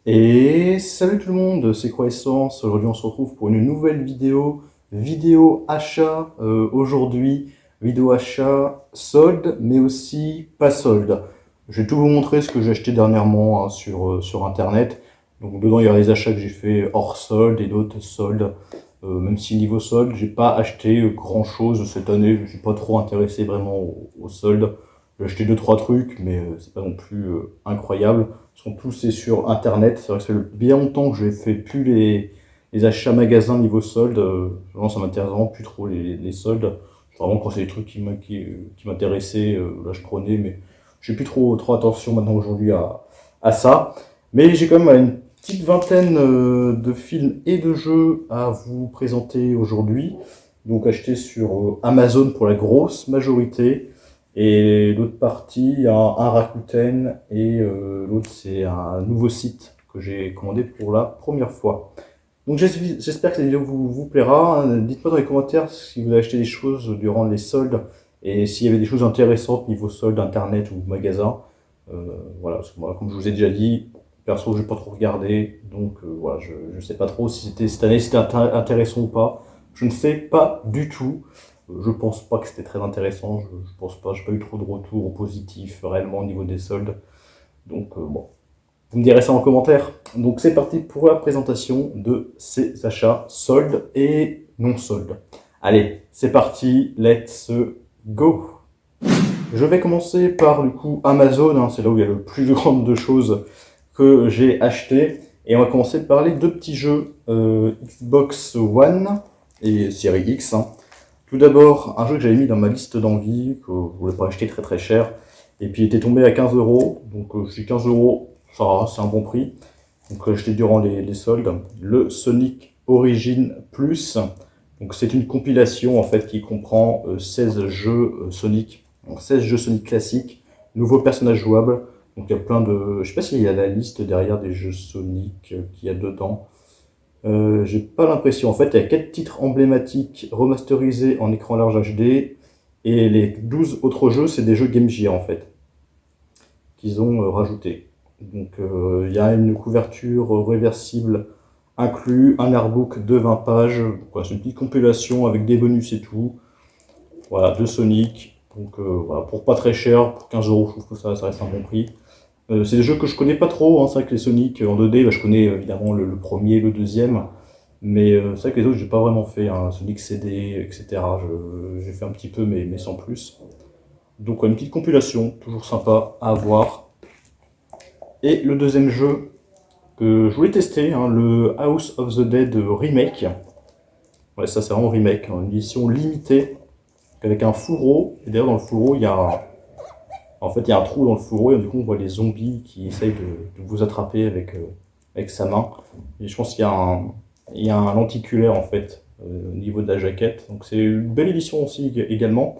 Et salut tout le monde, c'est Croissance. Aujourd'hui on se retrouve pour une nouvelle vidéo achat aujourd'hui, vidéo achat solde mais aussi pas solde. Je vais tout vous montrer ce que j'ai acheté dernièrement sur internet. Donc dedans il y a les achats que j'ai fait hors solde et d'autres soldes. Même si niveau solde j'ai pas acheté grand chose cette année, je suis pas trop intéressé vraiment au solde. J'ai acheté deux trois trucs mais c'est pas non plus incroyable. Sont tous c'est sur internet. C'est vrai que ça fait bien longtemps que je fais plus les achats magasins niveau solde. Vraiment, ça m'intéresse vraiment plus trop les soldes. Vraiment, quand c'est des trucs qui m'intéressaient, là je prenais, mais je fais plus trop attention maintenant aujourd'hui à ça. Mais j'ai quand même une petite vingtaine de films et de jeux à vous présenter aujourd'hui. Donc achetés sur Amazon pour la grosse majorité. Et l'autre partie, il y a un Rakuten et l'autre c'est un nouveau site que j'ai commandé pour la première fois. Donc j'espère que cette vidéo vous plaira. Dites-moi dans les commentaires si vous avez acheté des choses durant les soldes et s'il y avait des choses intéressantes niveau solde, internet ou magasin. Voilà, parce que moi, comme je vous ai déjà dit, perso, je n'ai pas trop regardé. Donc voilà, je ne sais pas trop si cette année c'était intéressant ou pas. Je ne sais pas du tout. Je pense pas que c'était très intéressant. Je pense pas. J'ai pas eu trop de retours positifs réellement au niveau des soldes. Donc bon, vous me direz ça en commentaire. Donc c'est parti pour la présentation de ces achats soldes et non soldes. Allez, c'est parti, let's go. Je vais commencer par du coup Amazon, hein, c'est là où il y a le plus grand de choses que j'ai acheté. Et on va commencer par les deux petits jeux Xbox One et Series X. Hein. Tout d'abord, un jeu que j'avais mis dans ma liste d'envie, que je voulais pas acheter très très cher, et puis il était tombé à 15 euros. Donc je dis 15 euros, ça va, c'est un bon prix. Donc j'ai acheté durant les soldes. Le Sonic Origin Plus. Donc c'est une compilation en fait qui comprend 16 jeux Sonic. Donc 16 jeux Sonic classiques, nouveaux personnages jouables. Donc il y a plein de. Je sais pas s'il y a la liste derrière des jeux Sonic qu'il y a dedans. J'ai pas l'impression. En fait, il y a 4 titres emblématiques remasterisés en écran large HD. Et les 12 autres jeux, c'est des jeux Game Gear en fait, qu'ils ont rajoutés. Donc il y a une couverture réversible inclus, un artbook de 20 pages. Voilà, c'est une petite compilation avec des bonus et tout. Voilà, de Sonic. Donc voilà, pour pas très cher, pour 15 euros, je trouve que ça reste un bon prix. C'est des jeux que je connais pas trop, hein. C'est vrai que les Sonic en 2D, bah, je connais évidemment le premier, le deuxième, mais c'est vrai que les autres, j'ai pas vraiment fait, hein. Sonic CD, etc. J'ai fait un petit peu, mais sans plus. Donc une petite compilation, toujours sympa à avoir. Et le deuxième jeu que je voulais tester, hein, le House of the Dead Remake. Ouais, ça c'est vraiment remake, hein, une édition limitée avec un fourreau. Et d'ailleurs dans le fourreau, en fait, il y a un trou dans le fourreau et du coup on voit les zombies qui essayent de vous attraper avec sa main. Et je pense qu'il y a un lenticulaire en fait au niveau de la jaquette. Donc c'est une belle édition aussi également.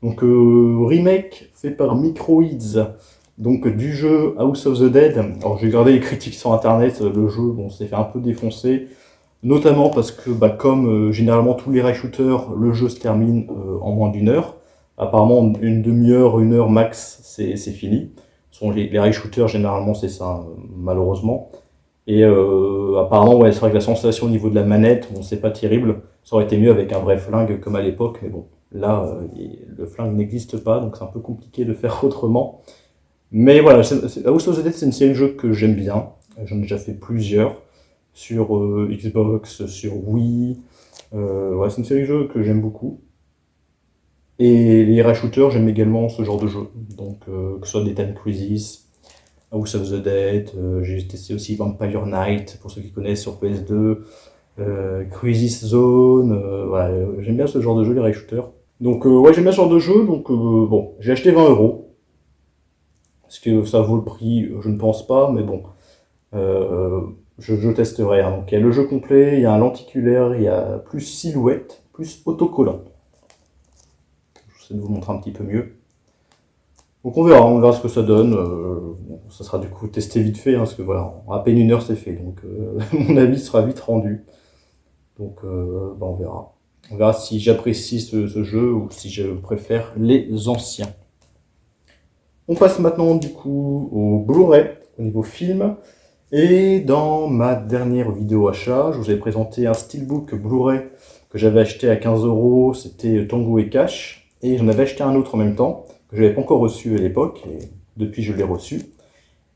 Donc remake fait par Microids. Donc du jeu House of the Dead. Alors j'ai regardé les critiques sur internet, le jeu bon s'est fait un peu défoncer. Notamment parce que bah, comme généralement tous les rail shooters, le jeu se termine en moins d'une heure. Apparemment, une demi-heure, une heure max, c'est fini. Les rail shooters, généralement, c'est ça, malheureusement. Et apparemment, ouais, c'est vrai que la sensation au niveau de la manette, bon, c'est pas terrible. Ça aurait été mieux avec un vrai flingue comme à l'époque, mais bon, là, le flingue n'existe pas, donc c'est un peu compliqué de faire autrement. Mais voilà, House of the Dead, c'est une série de jeux que j'aime bien. J'en ai déjà fait plusieurs sur Xbox, sur Wii. Ouais, c'est une série de jeux que j'aime beaucoup. Et les rail shooters, j'aime également ce genre de jeu. Donc, que ce soit des Time Crisis, House of the Dead, j'ai testé aussi Vampire Knight, pour ceux qui connaissent sur PS2, Crisis Zone, voilà, j'aime bien ce genre de jeu, les rail shooters. Donc, ouais, j'aime bien ce genre de jeu, donc bon, j'ai acheté 20 euros. Est-ce que ça vaut le prix? Je ne pense pas, mais bon, euh, je testerai. Hein. Donc, il y a le jeu complet, il y a un lenticulaire, il y a plus silhouette, plus autocollant. J'essaie de vous montrer un petit peu mieux. Donc on verra ce que ça donne. Bon, ça sera du coup testé vite fait, hein, parce que voilà, en à peine une heure c'est fait. Donc mon avis sera vite rendu. Donc bah, on verra. On verra si j'apprécie ce jeu ou si je préfère les anciens. On passe maintenant du coup au Blu-ray, au niveau film. Et dans ma dernière vidéo achat, je vous avais présenté un steelbook Blu-ray que j'avais acheté à 15 euros, c'était Tango et Cash. Et j'en avais acheté un autre en même temps, que je n'avais pas encore reçu à l'époque, et depuis je l'ai reçu.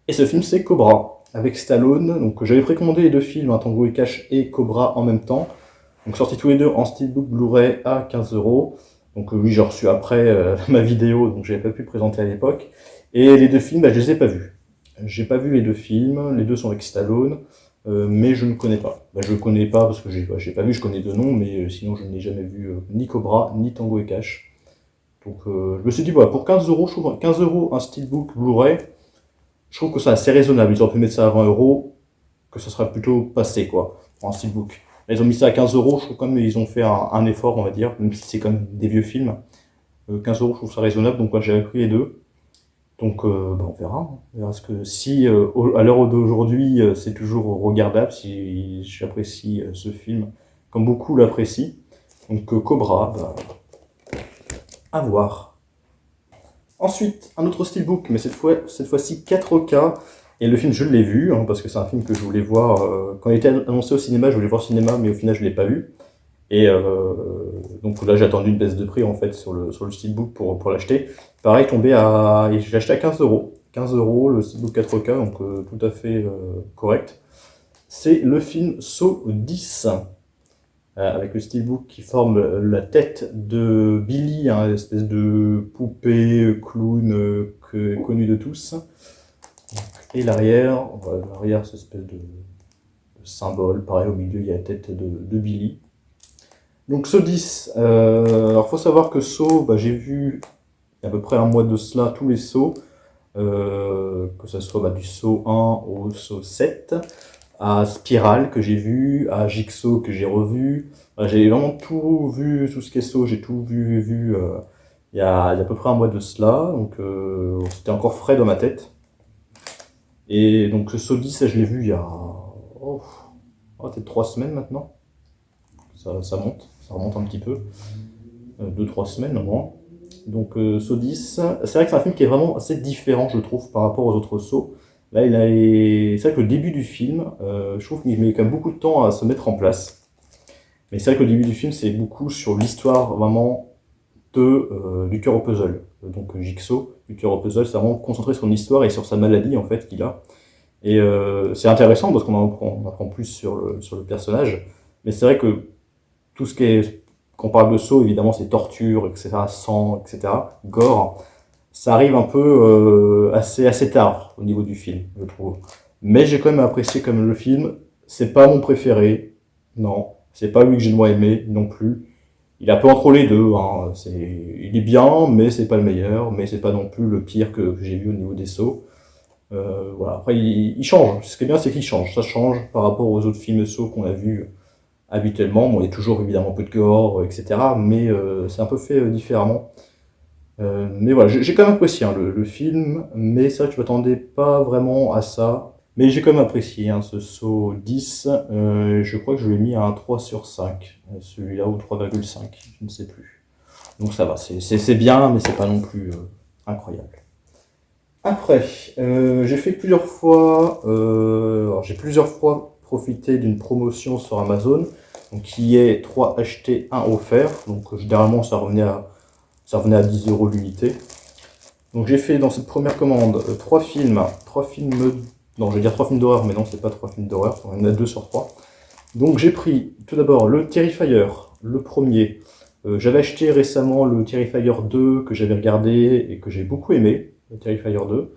Et ce film c'est Cobra, avec Stallone. Donc j'avais précommandé les deux films, Tango et Cash et Cobra en même temps. Donc sortis tous les deux en steelbook Blu-ray à 15 euros. Donc oui, j'ai reçu après ma vidéo, donc j'avais pas pu présenter à l'époque. Et les deux films, je les ai pas vus. J'ai pas vu les deux films, les deux sont avec Stallone, mais je ne connais pas. Je ne connais pas parce que j'ai pas vu, je connais deux noms, mais sinon je n'ai jamais vu ni Cobra, ni Tango et Cash. Donc je me suis dit, pour 15 euros, je trouve 15 euros un steelbook Blu-ray, je trouve que c'est assez raisonnable. Ils auraient pu mettre ça à 20 euros, que ça sera plutôt passé, quoi, pour un steelbook. Là, ils ont mis ça à 15 euros, je trouve quand même ils ont fait un effort, on va dire, même si c'est comme des vieux films. 15 euros, je trouve ça raisonnable, donc j'avais pris les deux. Donc on verra. On verra ce que si à l'heure d'aujourd'hui c'est toujours regardable, si j'apprécie ce film comme beaucoup l'apprécient. Donc Cobra, à voir. Ensuite, un autre steelbook, mais cette fois-ci 4K. Et le film, je l'ai vu, parce que c'est un film que je voulais voir. Quand il était annoncé au cinéma, je voulais voir au cinéma, mais au final, je ne l'ai pas vu. Et donc là, j'ai attendu une baisse de prix en fait sur le steelbook pour l'acheter. Pareil, j'ai acheté à 15 euros. 15 euros le steelbook 4K, donc tout à fait correct. C'est le film Saw 10, avec le steelbook qui forme la tête de Billy, une espèce de poupée clown connu de tous. Et l'arrière, l'arrière, c'est une espèce de symbole. Pareil, au milieu, il y a la tête de Billy. Donc Saw 10, alors faut savoir que Saw, j'ai vu il y a à peu près un mois de cela tous les Saw, que ce soit du Saw 1 au Saw 7, à Spiral que j'ai vu, à Jigsaw que j'ai revu. J'ai vraiment tout vu, tout ce qui est Saw, j'ai tout vu il y a à peu près un mois de cela, donc c'était encore frais dans ma tête. Et donc Saw 10, je l'ai vu il y a peut-être 3 semaines maintenant. Ça monte, ça remonte un petit peu. 2-3 semaines au moins. Donc Saw 10, c'est vrai que c'est un film qui est vraiment assez différent, je trouve, par rapport aux autres Saw. Là, c'est vrai que le début du film, je trouve qu'il met quand même beaucoup de temps à se mettre en place. Mais c'est vrai que le début du film, c'est beaucoup sur l'histoire vraiment du cœur au puzzle. Donc Jigsaw, du cœur au puzzle, c'est vraiment concentré sur l'histoire et sur sa maladie en fait qu'il a. Et c'est intéressant parce on apprend plus sur le personnage. Mais c'est vrai que tout ce qui est, quand on parle de Saw, évidemment, c'est torture, etc., sang, etc., gore. Ça arrive un peu assez tard au niveau du film, je trouve. Mais j'ai quand même apprécié comme le film. C'est pas mon préféré, non. C'est pas lui que j'ai le moins aimé non plus. Il est un peu entre les deux. Il est bien, mais c'est pas le meilleur. Mais c'est pas non plus le pire que j'ai vu au niveau des Saw. Voilà. Après, il change. Ce qui est bien, c'est qu'il change. Ça change par rapport aux autres films Saw qu'on a vus habituellement. Bon, il y a toujours évidemment un peu de gore, etc. Mais c'est un peu fait différemment. Mais voilà, j'ai quand même apprécié le film, mais c'est vrai que je m'attendais pas vraiment à ça. Mais j'ai quand même apprécié ce Saw 10. Je crois que je l'ai mis à un 3 sur 5. Celui-là, ou 3,5, je ne sais plus. Donc ça va, c'est bien, mais c'est pas non plus incroyable. Après, j'ai plusieurs fois profité d'une promotion sur Amazon, donc qui est 3 achetés, 1 offert. Donc généralement ça revenait à 10 euros l'unité. Donc j'ai fait dans cette première commande 3 films, non je vais dire 3 films d'horreur, mais non c'est pas 3 films d'horreur, il y en a 2 sur 3. Donc j'ai pris tout d'abord le Terrifier, le premier. J'avais acheté récemment le Terrifier 2 que j'avais regardé et que j'ai beaucoup aimé, le Terrifier 2.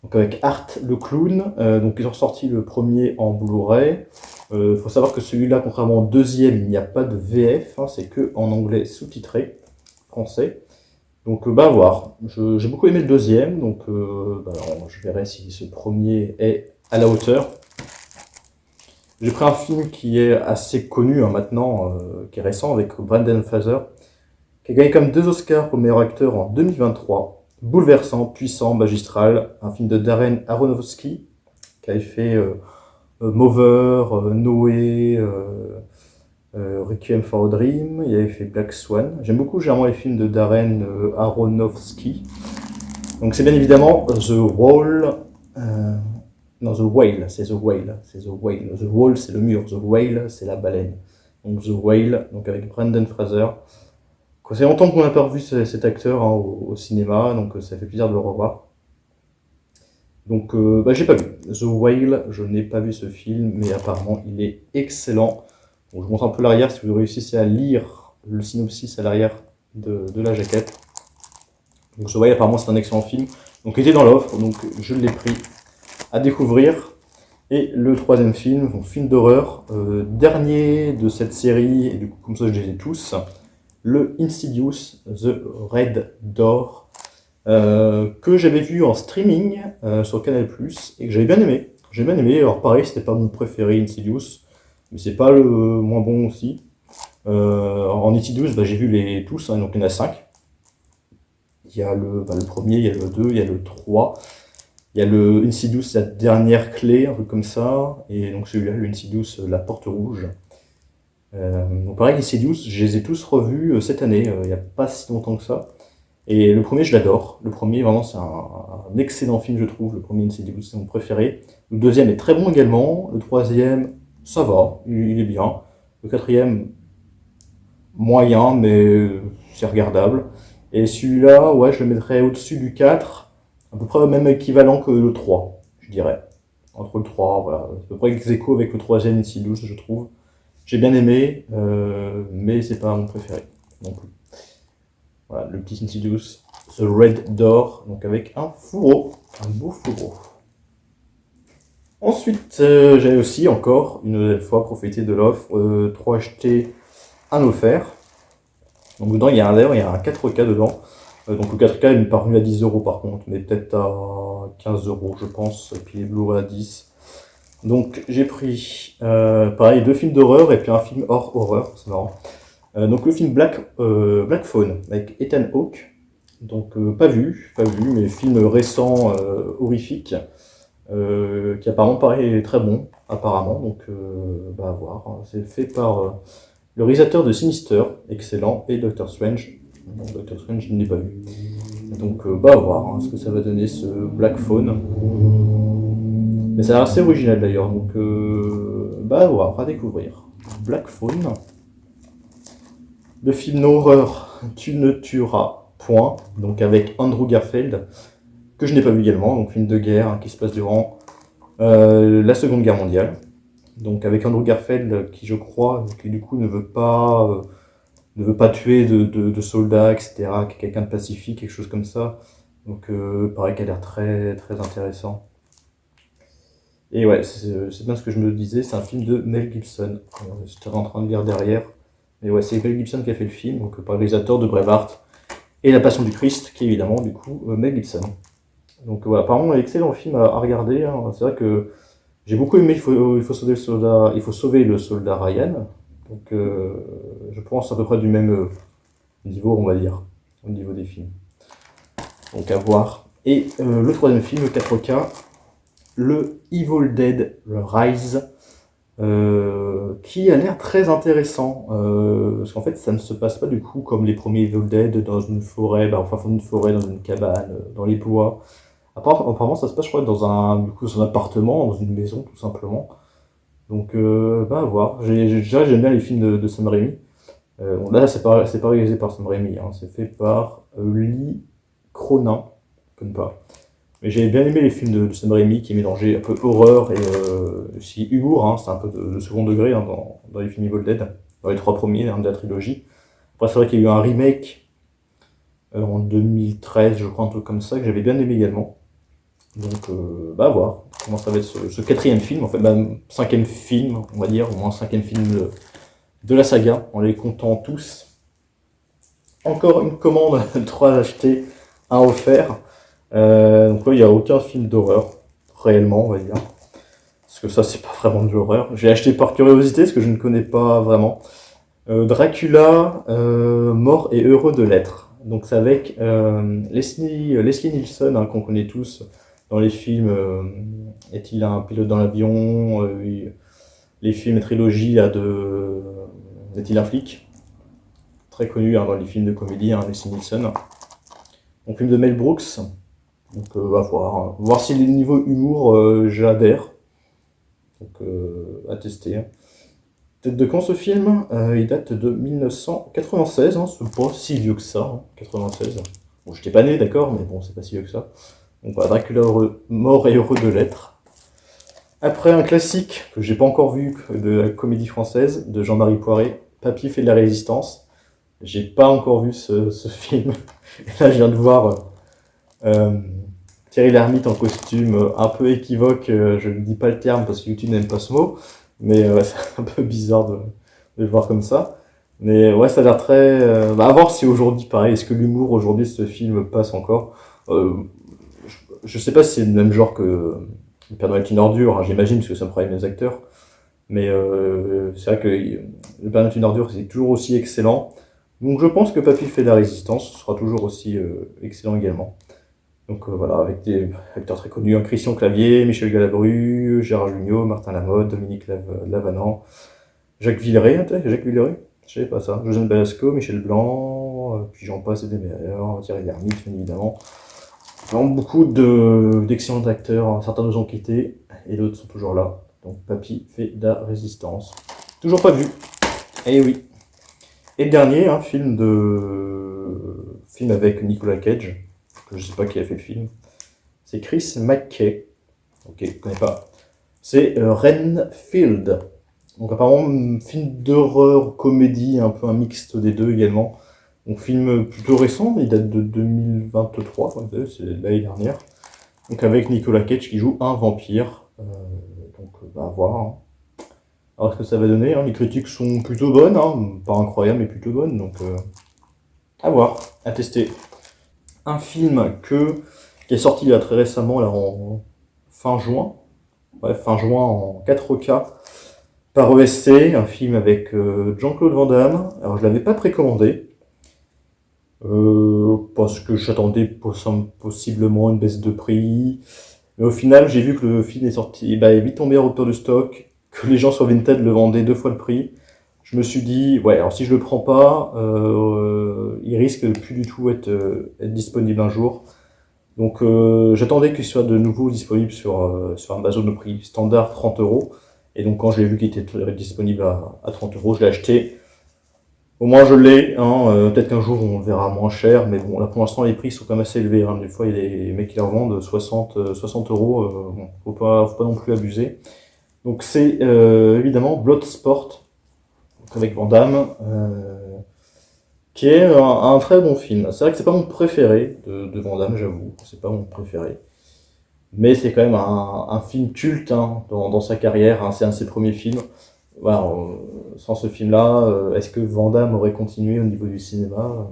Donc avec Art le clown, donc ils ont sorti le premier en Blu-ray. Faut savoir que celui-là, contrairement au deuxième, il n'y a pas de VF, c'est que en anglais sous-titré, français. Donc à voir. J'ai beaucoup aimé le deuxième, donc je verrai si ce premier est à la hauteur. J'ai pris un film qui est assez connu maintenant, qui est récent, avec Brendan Fraser, qui a gagné comme 2 Oscars pour meilleur acteur en 2023. Bouleversant, puissant, magistral, un film de Darren Aronofsky, qui avait fait Mover, Noé, Requiem for a Dream, il avait fait Black Swan. J'aime beaucoup généralement les films de Darren Aronofsky. Donc c'est bien évidemment The Wall, Non, The Whale, c'est The Whale, c'est The Whale. The Wall, c'est le mur, The Whale, c'est la baleine. Donc The Whale, donc avec Brendan Fraser. Ça fait longtemps qu'on n'a pas revu cet acteur hein, au cinéma, donc ça fait plaisir de le revoir. Donc j'ai pas vu. The Whale, je n'ai pas vu ce film, mais apparemment il est excellent. Donc, je montre un peu l'arrière si vous réussissez à lire le synopsis à l'arrière de la jaquette. Donc The Whale, apparemment c'est un excellent film. Donc il était dans l'offre, donc je l'ai pris à découvrir. Et le troisième film, donc film d'horreur, dernier de cette série, et du coup comme ça je les ai tous, le Insidious, The Red Door, que j'avais vu en streaming sur Canal+, et que j'avais bien aimé. J'ai bien aimé, alors pareil, c'était pas mon préféré Insidious, mais c'est pas le moins bon aussi. En Insidious, j'ai vu les tous, hein, donc il y en a 5. Il y a le premier, il y a le 2, il y a le 3. Il y a le Insidious, la dernière clé, un truc comme ça. Et donc celui-là, le Insidious, la porte rouge. Donc pareil, Insidious, je les ai tous revus cette année, il n'y a pas si longtemps que ça. Et le premier, je l'adore. Le premier, vraiment, c'est un excellent film, je trouve. Le premier Insidious, c'est mon préféré. Le deuxième est très bon également. Le troisième, ça va, il est bien. Le quatrième, moyen, mais c'est regardable. Et celui-là, ouais, je le mettrais au-dessus du 4, à peu près au même équivalent que le 3, je dirais. Entre le 3, voilà, à peu près ex aequo avec le troisième Insidious, je trouve. J'ai bien aimé, mais c'est pas mon préféré non plus. Voilà, le petit Insidious, The Red Door, donc avec un fourreau, un beau fourreau. Ensuite, j'avais aussi encore, une nouvelle fois, profité de l'offre, 3 achetés, 1 offert. Donc dedans, il y a un 4K dedans. Donc le 4K est parvenu à 10 € par contre, mais peut-être à 15 € je pense, et puis les Blu-ray à 10. Donc j'ai pris, pareil, 2 films d'horreur et puis un film hors horreur, c'est marrant. Donc le film Black Phone avec Ethan Hawke. Donc pas vu, mais film récent, horrifique, qui apparemment paraît très bon, apparemment. Donc à voir. Hein. C'est fait par le réalisateur de Sinister, excellent, et Doctor Strange. Bon, Doctor Strange, je ne l'ai pas vu. Donc à voir hein, ce que ça va donner ce Black Phone. Mais ça a l'air assez original d'ailleurs, donc à voir, à découvrir. Black Phone. Le film d'horreur Tu ne tueras point, donc avec Andrew Garfield, que je n'ai pas vu également, donc film de guerre hein, qui se passe durant la Seconde Guerre mondiale. Donc avec Andrew Garfield qui je crois, qui du coup ne veut pas tuer de soldats, etc., qui est quelqu'un de pacifique, quelque chose comme ça. Donc pareil qui a l'air très, très intéressant. Et ouais, c'est bien ce que je me disais, c'est un film de Mel Gibson. J'étais en train de lire derrière. Mais ouais, c'est Mel Gibson qui a fait le film, donc par le réalisateur de Braveheart et La Passion du Christ, qui est évidemment du coup Mel Gibson. Donc voilà, apparemment excellent film à regarder. Hein. C'est vrai que j'ai beaucoup aimé il faut sauver le soldat Ryan. Donc je pense à peu près du même niveau, on va dire, au niveau des films. Donc à voir. Et le troisième film, le 4K, le Evil Dead Rise. Qui a l'air très intéressant, parce qu'en fait ça ne se passe pas du coup comme les premiers Evil Dead dans une forêt, enfin dans une forêt, dans une cabane, dans les bois. Apparemment ça se passe je crois dans un appartement, dans une maison tout simplement. Donc à voir. Déjà j'aime bien les films de Sam Raimi. Bon, là c'est pas réalisé par Sam Raimi, hein, c'est fait par Lee Cronin, je ne connais pas. Mais j'avais bien aimé les films de Sam Raimi qui mélangeaient un peu horreur et aussi humour, hein, c'est un peu de second degré hein, dans les films Evil Dead, dans les 3 premiers hein, de la trilogie. Après c'est vrai qu'il y a eu un remake en 2013, je crois, un truc comme ça, que j'avais bien aimé également. Donc à voir comment ça va être ce 4e film, en fait, 5e film, on va dire, au moins 5e film de la saga, en les comptant tous. Encore une commande, 3 achetés, 1 offert. Donc là, il n'y a aucun film d'horreur, réellement, on va dire. Parce que ça, c'est pas vraiment de l'horreur. J'ai acheté par curiosité, parce que je ne connais pas vraiment. Dracula, mort et heureux de l'être. Donc c'est avec Leslie Nielsen, hein, qu'on connaît tous dans les films Est-il un pilote dans l'avion les films et trilogies là, de Est-il un flic, très connu hein, dans les films de comédie, hein, Leslie Nielsen. Donc film de Mel Brooks. Donc à voir si le niveau humour j'adhère. Donc à tester, hein. Tête de quand ce film? Il date de 1996, hein, c'est pas si vieux que ça, hein, 96. Bon, j'étais pas né, d'accord, mais bon, c'est pas si vieux que ça. Donc voilà, Dracula mort et heureux de l'être. Après un classique que j'ai pas encore vu de la comédie française de Jean-Marie Poiré, Papy fait de la résistance. J'ai pas encore vu ce film. Et là, je viens de voir euh, Thierry Lhermitte en costume un peu équivoque. Je ne dis pas le terme parce que YouTube n'aime pas ce mot, mais c'est un peu bizarre de le voir comme ça. Mais ouais, ça a l'air très. À voir si aujourd'hui, pareil, est-ce que l'humour aujourd'hui, ce film passe encore. Euh, je sais pas si c'est le même genre que Le Père Noël est une ordure, hein, j'imagine, parce que ça me fera les mêmes acteurs. Mais c'est vrai que Le Père Noël est une ordure, c'est toujours aussi excellent. Donc je pense que Papy fait de la résistance sera toujours aussi excellent également. Donc voilà, avec des acteurs très connus, hein, Christian Clavier, Michel Galabru, Gérard Jugnot, Martin Lamotte, Dominique Lavanant, Jacques Villeray, Jacques Villeray, je savais pas ça, Josiane Balasco, Michel Blanc, puis j'en passe et des meilleurs, Thierry Lhermitte, bien évidemment. Vraiment beaucoup d'excellents acteurs, hein. Certains nous ont quittés et d'autres sont toujours là. Donc Papy fait de la résistance. Toujours pas vu. Eh oui. Et le dernier, un film avec Nicolas Cage, que je sais pas qui a fait le film. C'est Chris McKay. Ok, je connais pas. C'est Renfield. Donc apparemment, un film d'horreur, comédie, un peu un mixte des deux également. Donc film plutôt récent, il date de 2023, c'est l'année dernière. Donc avec Nicolas Cage qui joue un vampire. Donc à voir, hein. Alors ce que ça va donner, hein. Les critiques sont plutôt bonnes, hein. Pas incroyables mais plutôt bonnes. Donc à voir, à tester. Un film qui est sorti là très récemment, là en fin juin. Ouais, fin juin en 4K par ESC, un film avec Jean-Claude Van Damme. Alors je l'avais pas précommandé parce que j'attendais possiblement une baisse de prix. Mais au final, j'ai vu que le film est sorti, bah, est vite tombé en rupture de stock, que les gens sur Vinted le vendaient 2 fois le prix. Je me suis dit, ouais, alors si je le prends pas, il risque de plus du tout être disponible un jour. Donc j'attendais qu'il soit de nouveau disponible sur Amazon au prix standard 30 €. Et donc quand j'ai vu qu'il était disponible à 30 €, je l'ai acheté. Au moins je l'ai, hein, peut-être qu'un jour on le verra moins cher, mais bon là pour l'instant les prix sont quand même assez élevés, hein. Des fois il y a des mecs qui les revendent 60 €, bon, faut pas non plus abuser. Donc c'est évidemment Bloodsport, donc avec Van Damme, qui est un très bon film. C'est vrai que c'est pas mon préféré de Van Damme, j'avoue, c'est pas mon préféré. Mais c'est quand même un film culte, hein, dans sa carrière, hein, c'est un de ses premiers films. Voilà, sans ce film-là, est-ce que Van Damme aurait continué au niveau du cinéma?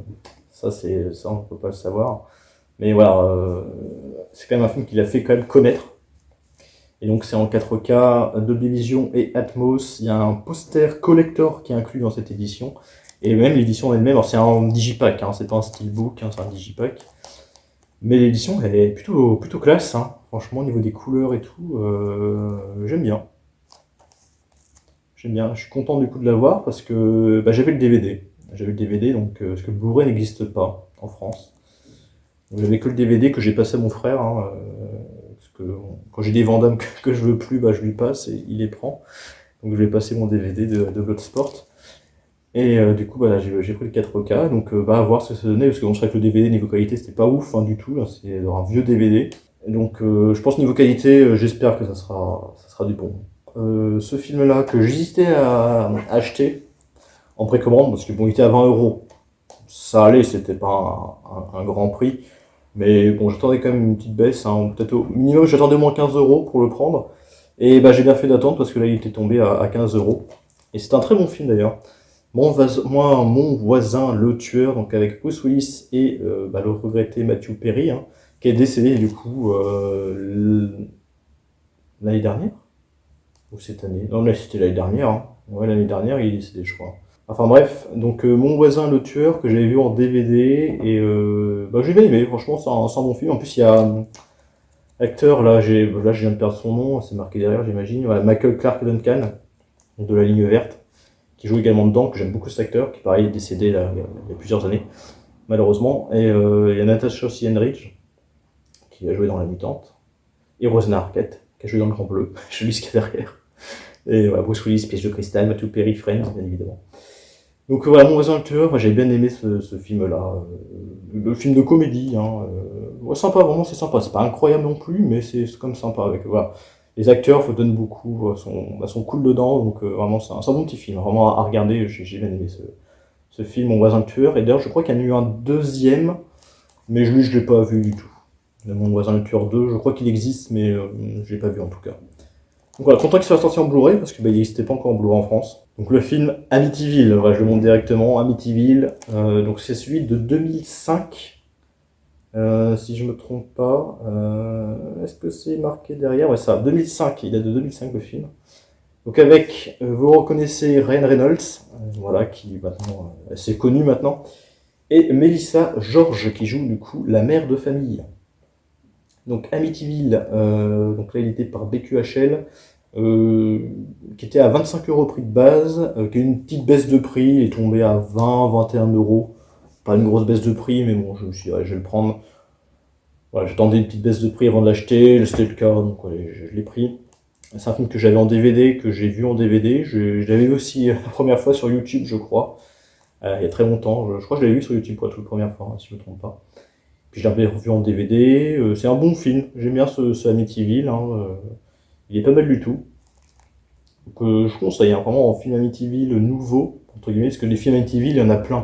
Ça, on peut pas le savoir. Mais voilà, c'est quand même un film qu'il a fait quand même connaître. Et donc c'est en 4K, Dolby Vision et Atmos. Il y a un poster collector qui est inclus dans cette édition. Et même l'édition elle-même, alors c'est un digipack, hein, c'est pas un steelbook, hein, c'est un digipack. Mais l'édition elle est plutôt classe, hein. Franchement au niveau des couleurs et tout, j'aime bien. J'aime bien, je suis content du coup de l'avoir parce que bah, j'avais le DVD. J'avais le DVD, donc parce que le Blu-ray n'existe pas en France. Donc, j'avais que le DVD que j'ai passé à mon frère, hein, parce que quand j'ai des Vandamme que je veux plus, bah, je lui passe et il les prend. Donc je lui ai passé mon DVD de Bloodsport. Et du coup, bah, j'ai pris le 4K, donc bah, à voir ce que ça donnait, parce que bon, c'est vrai que le DVD niveau qualité c'était pas ouf, hein, du tout, là, c'est un vieux DVD. Et donc je pense niveau qualité, j'espère que ça sera du bon. Ce film-là que j'hésitais à acheter en précommande, parce que bon, il était à 20 €. Ça allait, c'était pas un grand prix. Mais bon, j'attendais quand même une petite baisse, hein, peut-être au minimum, j'attendais au moins 15 € pour le prendre. Et bah, j'ai bien fait d'attendre parce que là, il était tombé à 15 €. Et c'est un très bon film d'ailleurs. Mon voisin, le tueur, donc avec Bruce Willis et bah, le regretté Matthew Perry, hein, qui est décédé du coup l'année dernière. Ou cette année? Non, mais c'était l'année dernière, hein. Ouais, l'année dernière, il est décédé, je crois. Enfin bref, donc Mon voisin le tueur, que j'avais vu en DVD, et bah, j'ai bien aimé, franchement, c'est un bon film. En plus, il y a acteur, là, je viens de perdre son nom, c'est marqué derrière, j'imagine. Voilà, Michael Clark Duncan, de La Ligne Verte, qui joue également dedans, que j'aime beaucoup cet acteur, qui pareil est décédé là, il y a plusieurs années, malheureusement. Et il y a Natasha Henstridge, qui a joué dans La Mutante, et Rosana Arquette, qui a joué dans Le Grand Bleu, je lis ce qu'il y a derrière. Et voilà, Bruce Willis, Piège de cristal, Matthew Perry, Friends, bien évidemment. Donc voilà, Mon voisin le tueur, moi, j'avais bien aimé ce film-là. Le film de comédie, hein, ouais, sympa, vraiment c'est sympa. C'est pas incroyable non plus, mais c'est comme sympa. Avec, voilà. Les acteurs donnent beaucoup, sont cool dedans, donc vraiment c'est un bon petit film, vraiment à regarder. J'ai bien aimé ce film, Mon voisin le tueur. Et d'ailleurs, je crois qu'il y en a eu un deuxième, mais lui, je l'ai pas vu du tout. Mon voisin le tueur 2, je crois qu'il existe, mais je l'ai pas vu en tout cas. Donc voilà, content qu'il soit sorti en Blu-ray, parce qu'il n'existait pas encore en Blu-ray en France. Donc le film Amityville, voilà, je le montre directement, Amityville, donc c'est celui de 2005, si je me trompe pas. Est-ce que c'est marqué derrière? Ouais, ça, 2005, il date de 2005 le film. Donc avec, vous reconnaissez Ryan Reynolds, voilà, qui maintenant, est assez connu maintenant, et Melissa George, qui joue du coup la mère de famille. Donc Amityville, donc là il était par BQHL, qui était à 25 € prix de base, qui a eu une petite baisse de prix, il est tombé à 20-21 €. Pas une grosse baisse de prix, mais bon, je me suis dit, ouais, je vais le prendre. Voilà, j'attendais une petite baisse de prix avant de l'acheter, c'était le cas, donc ouais, je l'ai pris. C'est un film que j'avais en DVD, que j'ai vu en DVD. Je l'avais vu aussi la première fois sur YouTube, je crois, il y a très longtemps. Je crois que je l'avais vu sur YouTube pour la toute première fois, si je ne me trompe pas. Puis je l'avais revu en DVD. C'est un bon film. J'aime bien ce Amityville. Hein, il est pas mal du tout. Donc je conseille hein, vraiment un film Amityville nouveau, entre guillemets, parce que les films Amityville, il y en a plein.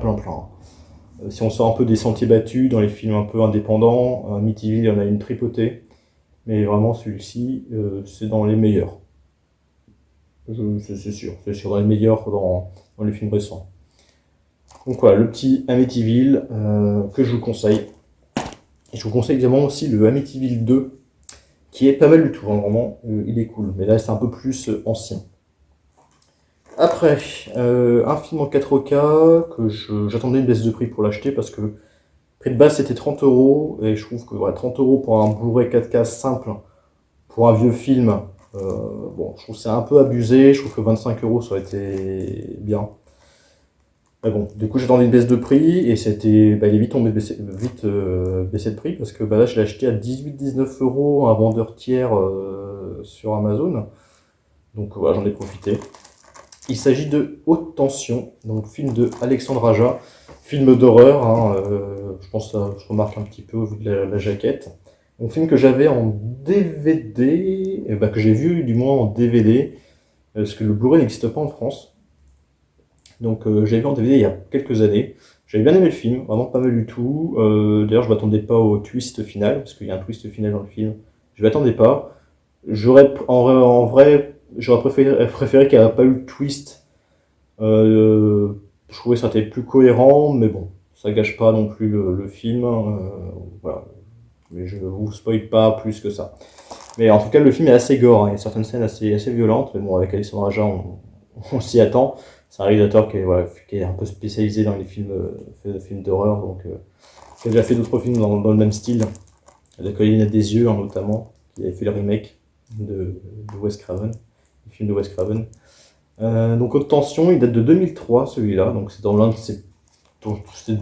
Si on sort un peu des sentiers battus dans les films un peu indépendants, Amityville, il y en a une tripotée. Mais vraiment, celui-ci, c'est dans les meilleurs. C'est sûr, dans les meilleurs dans les films récents. Donc voilà, le petit Amityville que je vous conseille. Et je vous conseille également aussi le Amityville 2, qui est pas mal du tout, hein, vraiment, il est cool. Mais là, c'est un peu plus ancien. Après, un film en 4K que j'attendais une baisse de prix pour l'acheter parce que le prix de base c'était 30 € et je trouve que voilà, 30 € pour un Blu-ray 4K simple, pour un vieux film, bon, je trouve que c'est un peu abusé. Je trouve que 25 € ça aurait été bien. Mais bon, du coup j'attendais une baisse de prix et il est vite tombé baissé de prix parce que là je l'ai acheté à 18-19 € un vendeur tiers sur Amazon. Donc voilà, j'en ai profité. Il s'agit de Haute Tension, donc film de Alexandre Aja, film d'horreur, hein, je pense que ça se remarque un petit peu au vu de la jaquette. Donc film que j'avais en DVD, que j'ai vu du moins en DVD, parce que le Blu-ray n'existe pas en France. Donc j'ai vu en DVD il y a quelques années. J'avais bien aimé le film, vraiment pas mal du tout. D'ailleurs je m'attendais pas au twist final, parce qu'il y a un twist final dans le film. Je m'attendais pas. En vrai, j'aurais préféré qu'il n'y ait pas eu le twist. Je trouvais que ça était plus cohérent, mais bon, ça gâche pas non plus le film. Voilà. Mais je vous spoil pas plus que ça. Mais en tout cas, le film est assez gore, hein. Il y a certaines scènes assez violentes, mais bon, avec Alexandre Aja, on s'y attend. C'est un réalisateur qui est un peu spécialisé dans les films d'horreur, donc qui a déjà fait d'autres films dans le même style. La colline a des yeux, hein, notamment, qui avait fait le remake de Wes Craven, le film de Wes Craven. Donc Haute Tension, il date de 2003 celui-là, donc c'est dans c'est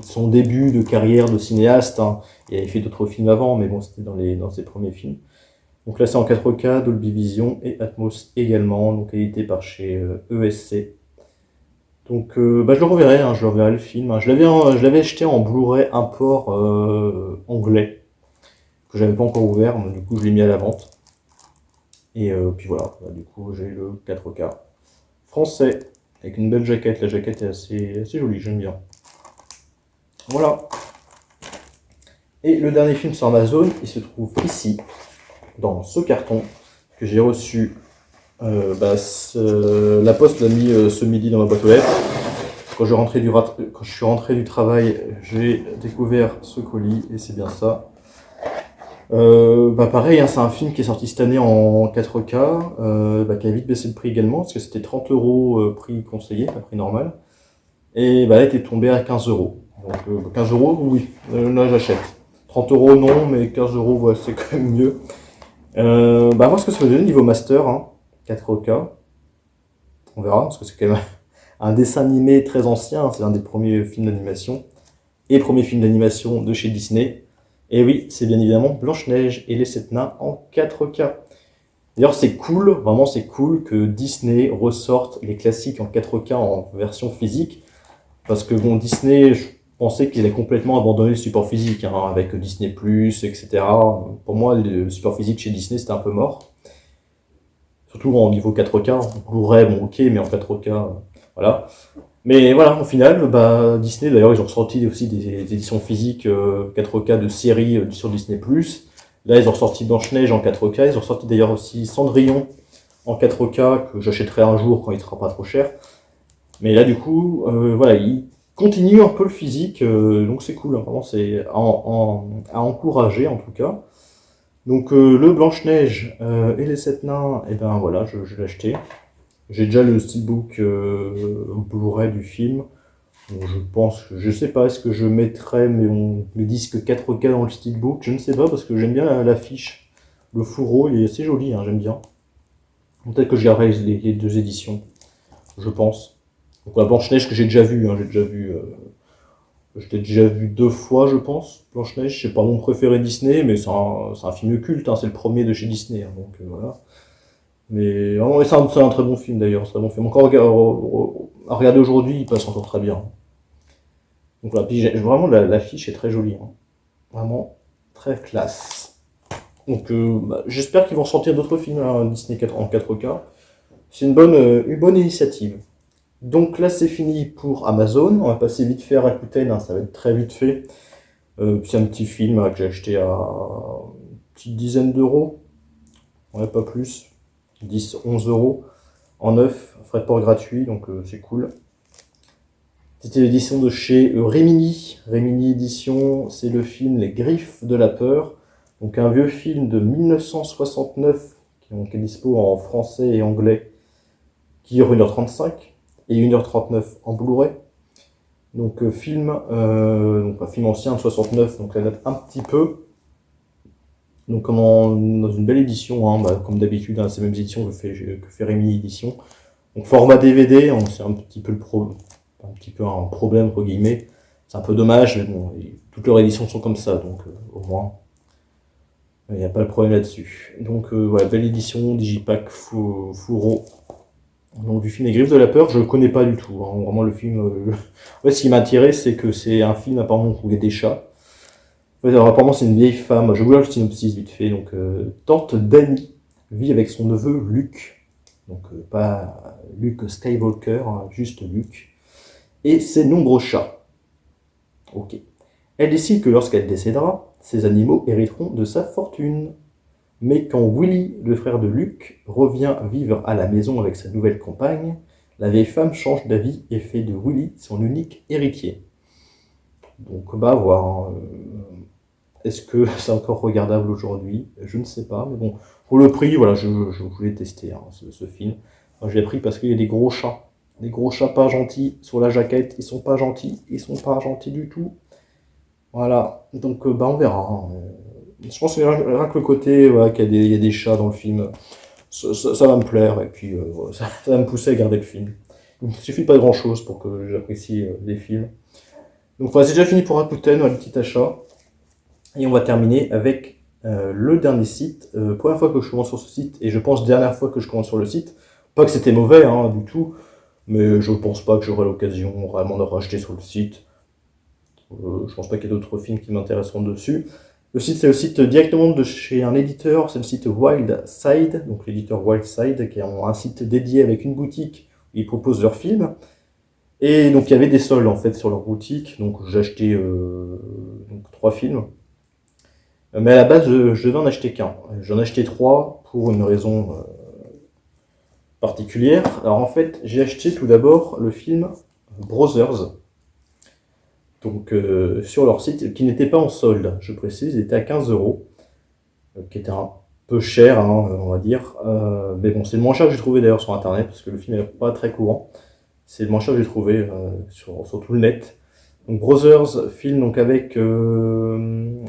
son début de carrière de cinéaste, hein. Il avait fait d'autres films avant, mais bon, c'était dans ses premiers films. Donc là c'est en 4K, Dolby Vision et Atmos également, donc édité par chez ESC. Donc je le reverrai, hein, je reverrai le film, hein. Je l'avais acheté en Blu-ray import anglais, que j'avais pas encore ouvert, donc du coup je l'ai mis à la vente. Et puis voilà, du coup j'ai le 4K français, avec une belle jaquette. La jaquette est assez jolie, j'aime bien. Voilà. Et le dernier film sur Amazon, il se trouve ici, dans ce carton, que j'ai reçu. La poste l'a mis ce midi dans ma boîte aux lettres. Quand je suis rentré du travail, j'ai découvert ce colis, et c'est bien ça. Pareil, hein, c'est un film qui est sorti cette année en 4K, qui a vite baissé le prix également, parce que c'était 30 € prix conseillé, pas prix normal. Et là, il était tombé à 15 €. Donc 15 €, oui, là j'achète. 30 € non, mais 15 €, ouais, c'est quand même mieux. Moi, ce que ça veut dire niveau master, hein, 4K, on verra, parce que c'est quand même un dessin animé très ancien, c'est un des premiers films d'animation, et premier film d'animation de chez Disney. Et oui, c'est bien évidemment Blanche-Neige et les 7 nains en 4K. D'ailleurs, c'est cool, vraiment c'est cool que Disney ressorte les classiques en 4K en version physique. Parce que bon, Disney, je pensais qu'il avait complètement abandonné le support physique, hein, avec Disney+, etc. Pour moi, le support physique chez Disney, c'était un peu mort. Surtout en niveau 4K, en Blu-ray, bon ok, mais en 4K, voilà. Mais voilà, au final, bah, Disney, d'ailleurs, ils ont ressorti aussi des éditions physiques 4K de séries sur Disney+. Là, ils ont ressorti Blanche-Neige en 4K, ils ont ressorti d'ailleurs aussi Cendrillon en 4K, que j'achèterai un jour quand il sera pas trop cher. Mais là, du coup, voilà, ils continuent un peu le physique, donc c'est cool, hein, vraiment, c'est à encourager en tout cas. Donc le Blanche-Neige et les 7 nains, et ben voilà, je l'ai acheté. J'ai déjà le steelbook Blu-ray du film. Donc, je pense que, je sais pas, est-ce que je mettrai mes disques 4K dans le steelbook? Je ne sais pas, parce que j'aime bien l'affiche. Le fourreau, il est assez joli, hein, j'aime bien. Peut-être que je garderai les deux éditions, je pense. Donc la Blanche-Neige que j'ai déjà vu, hein, je l'ai déjà vu 2 fois, je pense. Blanche-Neige, c'est pas mon préféré Disney, mais c'est un film culte, hein, c'est le premier de chez Disney, hein, donc voilà. Mais vraiment, c'est un très bon film d'ailleurs, c'est un très bon film. Encore à regarder aujourd'hui, il passe encore très bien. Donc voilà, puis vraiment l'affiche est très jolie, hein. Vraiment très classe. Donc bah, j'espère qu'ils vont sortir d'autres films hein, Disney 4 en 4K. C'est une bonne initiative. Donc là c'est fini pour Amazon, on va passer vite fait à Rakuten, hein, ça va être très vite fait. C'est un petit film que j'ai acheté à une petite dizaine d'euros, ouais pas plus, 10, 11 euros en neuf, frais de port gratuit, donc c'est cool. C'était l'édition de chez Remini. Remini Édition, c'est le film Les Griffes de la Peur. Donc un vieux film de 1969 qui est dispo en français et anglais, qui dure 1h35 et 1h39 en Blu-ray. Donc donc un film ancien de 69, donc ça date un petit peu. Donc dans une belle édition, hein, bah, comme d'habitude, hein, ces mêmes éditions que fait Remini Édition. Donc format DVD, hein, c'est un petit peu un petit peu un problème entre guillemets. C'est un peu dommage, mais bon, toutes leurs éditions sont comme ça, donc au moins il n'y a pas de problème là-dessus. Donc voilà, belle édition, Digipack Fourreau. Donc du film Les Griffes de la Peur, je le connais pas du tout, hein. Vraiment le film. En fait, ce qui m'a attiré, c'est que c'est un film apparemment où il y a des chats. En fait, alors, apparemment, c'est une vieille femme. Je vous le synopsis vite fait. Donc, tante Dani vit avec son neveu Luke. Donc, pas Luke Skywalker, hein, juste Luke. Et ses nombreux chats. Ok. Elle décide que lorsqu'elle décédera, ces animaux hériteront de sa fortune. Mais quand Willy, le frère de Luke, revient vivre à la maison avec sa nouvelle compagne, la vieille femme change d'avis et fait de Willy son unique héritier. Donc, bah, voir. Hein, est-ce que c'est encore regardable aujourd'hui? Je ne sais pas, mais bon, pour le prix, voilà, je voulais tester hein, ce film. Moi, je l'ai pris parce qu'il y a des gros chats pas gentils sur la jaquette. Ils sont pas gentils du tout. Voilà, donc bah on verra, hein. Je pense que rien que le côté voilà, il y a des chats dans le film, ça va me plaire et puis voilà, ça va me pousser à garder le film. Il ne suffit pas de grand chose pour que j'apprécie les films. Donc voilà, c'est déjà fini pour Rakuten, voilà, le petit achat. Et on va terminer avec le dernier site. Première fois que je commence sur ce site, et je pense dernière fois que je commence sur le site. Pas que c'était mauvais hein, du tout, mais je pense pas que j'aurai l'occasion vraiment de racheter sur le site. Je pense pas qu'il y ait d'autres films qui m'intéresseront dessus. Le site, c'est le site directement de chez un éditeur, c'est le site Wildside, donc l'éditeur Wildside, qui est un site dédié avec une boutique où ils proposent leurs films. Et donc il y avait des soldes en fait sur leur boutique, donc j'ai acheté 3 films. Mais à la base, je devais en acheter qu'un. J'en ai acheté 3 pour une raison particulière. Alors en fait, j'ai acheté tout d'abord le film Brothers, donc sur leur site, qui n'était pas en solde, je précise, il était à 15 euros, qui était un peu cher, hein, on va dire. Mais bon, c'est le moins cher que j'ai trouvé d'ailleurs sur internet, parce que le film n'est pas très courant. C'est le moins cher que j'ai trouvé sur tout le net. Donc Brothers, film donc avec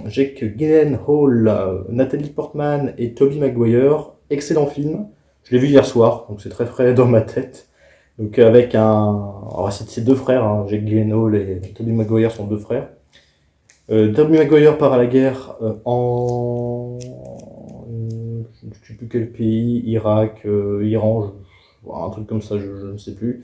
Jake Gyllenhaal, Natalie Portman et Tobey Maguire. Excellent film. Je l'ai vu hier soir, donc c'est très frais dans ma tête. Donc alors c'est 2 frères, hein, Jake Gyllenhaal et Tobey Maguire sont 2 frères. Tobey Maguire part à la guerre je ne sais plus quel pays, Irak, Iran, un truc comme ça, je ne sais plus.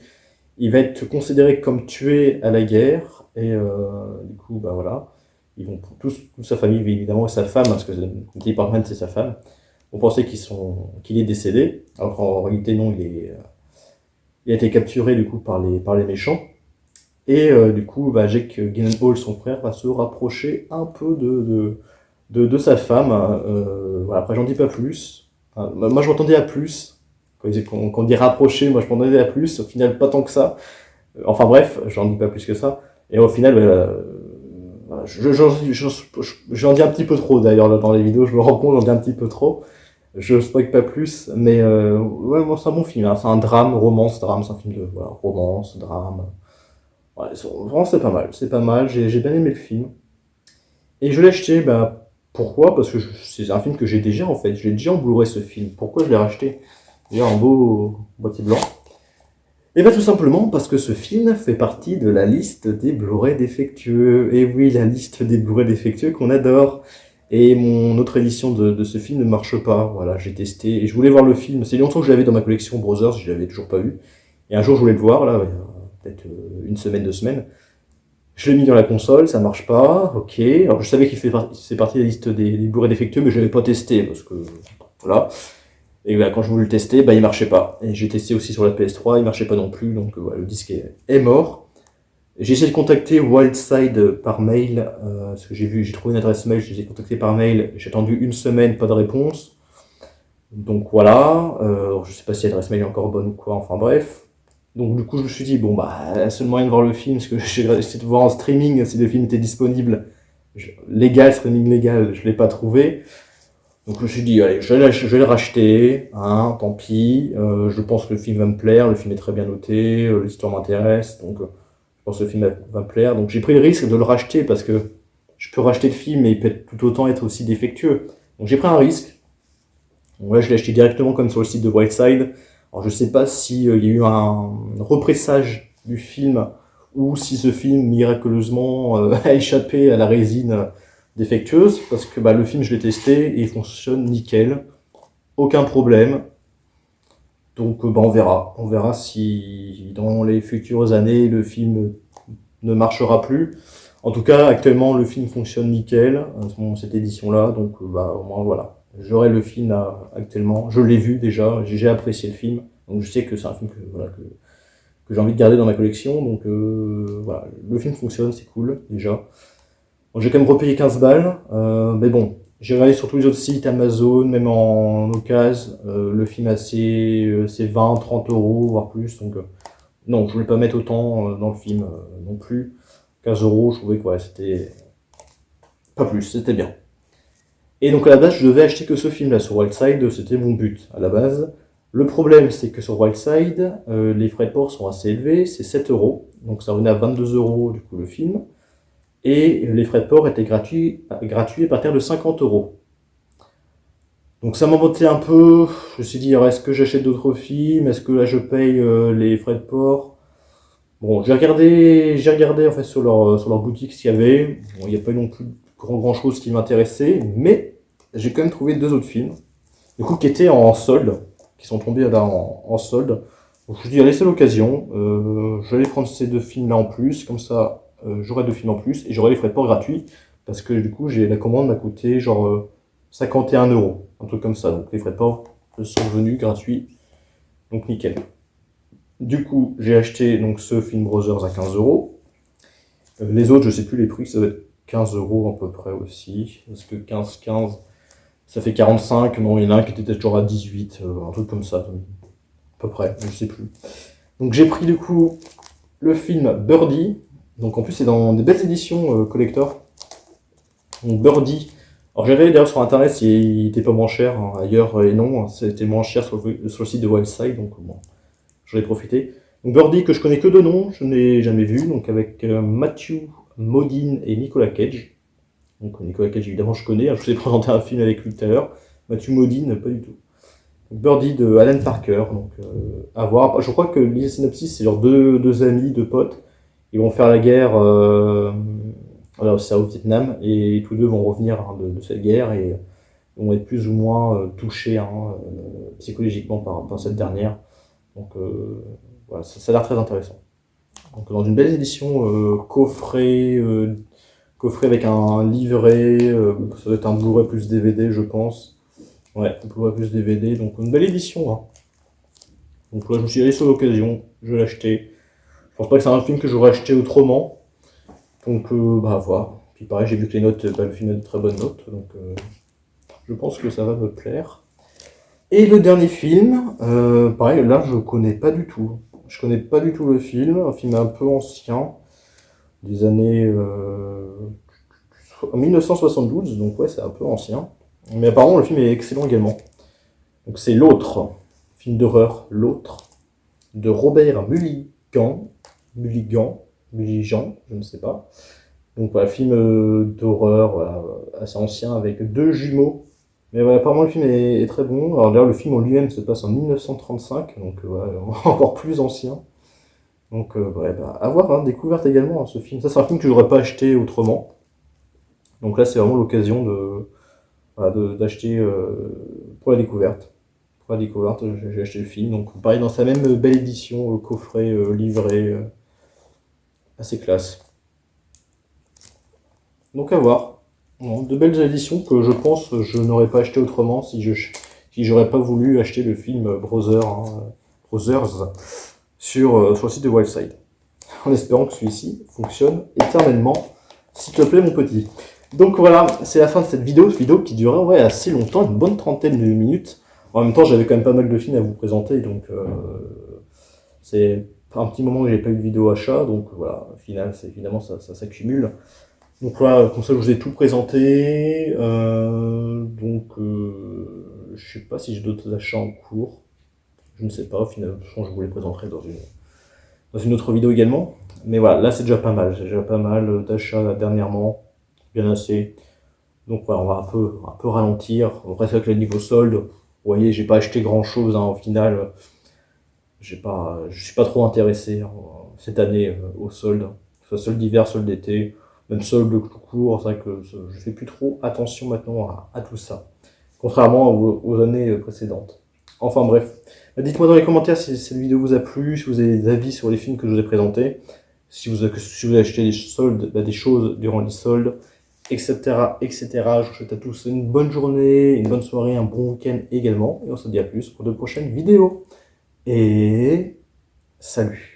Il va être considéré comme tué à la guerre, et du coup, bah voilà, ils vont toute sa famille, évidemment, et sa femme, parce que Natalie Portman, c'est sa femme, vont penser qu'il est décédé, alors qu'en réalité, non, il a été capturé, du coup, par les méchants. Et du coup, bah, Jake Gyllenhaal, son frère, va se rapprocher un peu de sa femme. Voilà, après, j'en dis pas plus. Moi, je m'attendais à plus. Quand on dit rapprocher, moi, je m'attendais à plus. Au final, pas tant que ça. Enfin bref, j'en dis pas plus que ça. Et au final, voilà, j'en dis un petit peu trop d'ailleurs là, dans les vidéos. Je me rends compte, j'en dis un petit peu trop. Je spoil pas plus, mais ouais, moi, c'est un bon film. Hein. C'est un drame, romance, drame. C'est un film de voilà, romance, drame. Ouais, vraiment, c'est pas mal. C'est pas mal. J'ai bien aimé le film. Et je l'ai acheté, bah, pourquoi? Parce que c'est un film que j'ai déjà en fait. Je l'ai déjà en Blu-ray ce film. Pourquoi je l'ai racheté? Déjà un beau boîtier blanc. Et bien tout simplement parce que ce film fait partie de la liste des Blu-ray défectueux. Et oui, la liste des Blu-ray défectueux qu'on adore. Et mon autre édition de ce film ne marche pas. Voilà, j'ai testé et je voulais voir le film. C'est longtemps que je l'avais dans ma collection Brothers, je l'avais toujours pas vu. Et un jour je voulais le voir, là, il y a peut-être une semaine, 2 semaines. Je l'ai mis dans la console, ça marche pas, ok. Alors je savais c'est parti de la liste des Blu-ray défectueux, mais je l'avais pas testé parce que voilà. Et bah, quand je voulais le tester, bah il marchait pas. Et j'ai testé aussi sur la PS3, il marchait pas non plus, donc voilà, le disque est mort. J'ai essayé de contacter Wildside par mail, parce que j'ai trouvé une adresse mail, je les ai contactés par mail, j'ai attendu une semaine, pas de réponse. Donc voilà, je sais pas si l'adresse mail est encore bonne ou quoi, enfin bref. Donc du coup je me suis dit, bon bah, le seul moyen de voir le film, parce que j'ai essayé de voir en streaming si le film était disponible, légal, streaming légal, je l'ai pas trouvé. Donc je me suis dit, allez, je vais le racheter, hein, tant pis, je pense que le film va me plaire, le film est très bien noté, l'histoire m'intéresse, donc je pense que le film va me plaire. Donc j'ai pris le risque de le racheter, parce que je peux racheter le film, mais il peut tout autant être aussi défectueux. Donc j'ai pris un risque. Donc là je l'ai acheté directement comme sur le site de Brightside. Alors je sais pas s'il y a eu un repressage du film, ou si ce film miraculeusement a échappé à la résine défectueuse, parce que bah, le film je l'ai testé et il fonctionne nickel, aucun problème. Donc bah, on verra si dans les futures années le film ne marchera plus. En tout cas actuellement le film fonctionne nickel, cette édition là, donc bah, au moins voilà. J'aurai le film là, actuellement, je l'ai vu déjà, j'ai apprécié le film, donc je sais que c'est un film voilà, que j'ai envie de garder dans ma collection, donc voilà, le film fonctionne, c'est cool déjà. Bon, j'ai quand même repayé 15 balles, mais bon, j'ai regardé sur tous les autres sites, Amazon, même en occasion, le film c'est 20, 30 euros, voire plus, donc non, je voulais pas mettre autant dans le film non plus. 15 euros, je trouvais que ouais, c'était pas plus, c'était bien. Et donc à la base, je devais acheter que ce film-là sur Wildside, c'était mon but à la base. Le problème, c'est que sur Wildside, les frais de port sont assez élevés, c'est 7 euros, donc ça revenait à 22 euros du coup le film. Et les frais de port étaient gratuits à partir de 50 euros. Donc ça m'embêtait un peu, je me suis dit, alors, est-ce que j'achète d'autres films, est-ce que là je paye les frais de port? Bon, j'ai regardé en fait sur leur boutique ce qu'il y avait. Bon, il n'y a pas non plus grand chose qui m'intéressait, mais j'ai quand même trouvé 2 autres films, du coup qui étaient en solde, qui sont tombés là en solde. Donc je me suis dit, allez, c'est l'occasion, je vais prendre ces 2 films là en plus, comme ça j'aurai 2 films en plus et j'aurai les frais de port gratuits, parce que du coup la commande m'a coûté genre 51 euros, un truc comme ça, donc les frais de port sont venus gratuits, donc nickel. Du coup, j'ai acheté donc ce Film Brothers à 15 euros. Les autres, je sais plus les prix, ça va être 15 euros à peu près aussi. Parce que 15, ça fait 45. Non, il y en a un qui était peut-être genre à 18, un truc comme ça, à peu près, je sais plus. Donc j'ai pris du coup le film Birdie. Donc en plus, c'est dans des belles éditions collector. Donc Birdie. Alors j'avais d'ailleurs sur internet s'il était pas moins cher, hein, ailleurs et non, c'était moins cher sur le site de Wildside, donc bon. J'en ai profité. Donc Birdie, que je connais que de nom, je n'ai jamais vu, donc avec Matthew Modine et Nicolas Cage. Donc Nicolas Cage, évidemment, je connais, hein, je vous ai présenté un film avec lui tout à l'heure. Matthew Modine, pas du tout. Donc, Birdie de Alan Parker, donc à voir. Je crois que l'idée synopsis, c'est genre deux amis, 2 potes. Ils vont faire la guerre voilà, c'est au Vietnam, et tous deux vont revenir hein, de cette guerre et vont être plus ou moins touchés hein, psychologiquement par cette dernière. Donc voilà, ça a l'air très intéressant. Donc dans une belle édition coffret avec un livret, ça doit être un Blu-ray plus DVD je pense. Ouais, Blu-ray plus DVD, donc une belle édition. Hein. Donc là je me suis allé sur l'occasion, je l'ai acheté. Je pense pas que c'est un film que j'aurais acheté autrement. Donc bah voir. Puis pareil j'ai vu que les notes, bah, le film a de très bonnes notes, donc je pense que ça va me plaire. Et le dernier film, pareil, là je connais pas du tout. Je connais pas du tout le film, un film un peu ancien, des années 1972, donc ouais, c'est un peu ancien. Mais apparemment le film est excellent également. Donc c'est L'Autre, film d'horreur, L'Autre, de Robert Mulligan, je ne sais pas. Donc voilà, film d'horreur, voilà, assez ancien, avec deux jumeaux. Mais voilà, apparemment le film est très bon. Alors d'ailleurs le film en lui-même se passe en 1935, donc voilà, encore plus ancien. Donc ouais, bah, à voir, hein, découverte également hein, ce film. Ça c'est un film que j'aurais pas acheté autrement. Donc là c'est vraiment l'occasion voilà, d'acheter pour la découverte. Pour la découverte, j'ai acheté le film. Donc pareil dans sa même belle édition, coffret, livret, assez classe. Donc à voir. Bon, de belles éditions que je pense je n'aurais pas acheté autrement si j'aurais pas voulu acheter le film Brothers sur le site de Wildside. En espérant que celui-ci fonctionne éternellement. S'il te plaît mon petit. Donc voilà, c'est la fin de cette vidéo qui durait ouais, assez longtemps, une bonne trentaine de minutes. En même temps j'avais quand même pas mal de films à vous présenter, donc c'est un petit moment que j'ai pas eu de vidéo achat, donc voilà, au final évidemment ça s'accumule. Donc voilà, comme ça je vous ai tout présenté. Je sais pas si j'ai d'autres achats en cours. Je ne sais pas, finalement je vous les présenterai dans une autre vidéo également. Mais voilà, là c'est déjà pas mal. J'ai déjà pas mal d'achats dernièrement. Bien assez. Donc voilà, on va un peu ralentir. Après c'est avec le niveau solde. Vous voyez, j'ai pas acheté grand chose hein, au final. Je suis pas trop intéressé hein, cette année au solde. Que ce soit solde d'hiver, solde d'été. Même solde tout court, c'est vrai que je fais plus trop attention maintenant à tout ça, contrairement aux années précédentes. Enfin bref, dites-moi dans les commentaires si cette vidéo vous a plu, si vous avez des avis sur les films que je vous ai présentés, si vous avez acheté des soldes, des choses durant les soldes, etc., etc. Je vous souhaite à tous une bonne journée, une bonne soirée, un bon week-end également, et on se dit à plus pour de prochaines vidéos. Et salut!